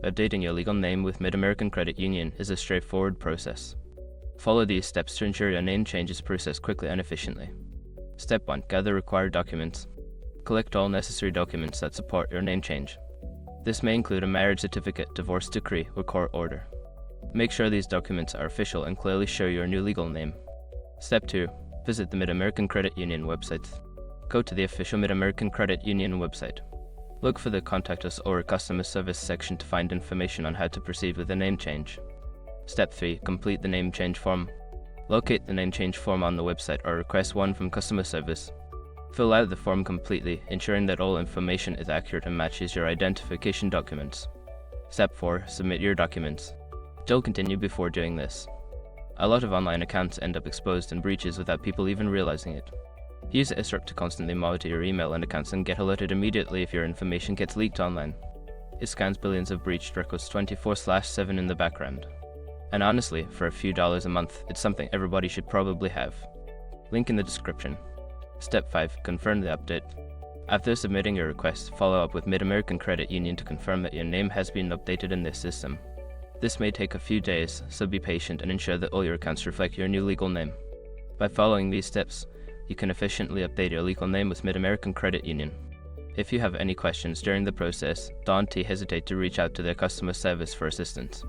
updating your legal name with Mid-American Credit Union is a straightforward process. Follow these steps to ensure your name change is processed quickly and efficiently. Step 1. Gather required documents. Collect all necessary documents that support your name change. This may include a marriage certificate, divorce decree, or court order. Make sure these documents are official and clearly show your new legal name. Step 2. Visit the Mid-American Credit Union website. Go to the official Mid-American Credit Union website. Look for the Contact Us or Customer Service section to find information on how to proceed with the name change. Step 3. Complete the name change form. Locate the name change form on the website or request one from Customer Service. Fill out the form completely, ensuring that all information is accurate and matches your identification documents. Step 4. Submit your documents. Don't continue before doing this. A lot of online accounts end up exposed in breaches without people even realizing it. Use ISRP to constantly monitor your email and accounts and get alerted immediately if your information gets leaked online. It scans billions of breached records 24/7 in the background. And honestly, for a few dollars a month, it's something everybody should probably have. Link in the description. Step 5. Confirm the update. After submitting your request, follow up with Mid-American Credit Union to confirm that your name has been updated in their system. This may take a few days, so be patient and ensure that all your accounts reflect your new legal name. By following these steps, you can efficiently update your legal name with Mid-American Credit Union. If you have any questions during the process, don't hesitate to reach out to their customer service for assistance.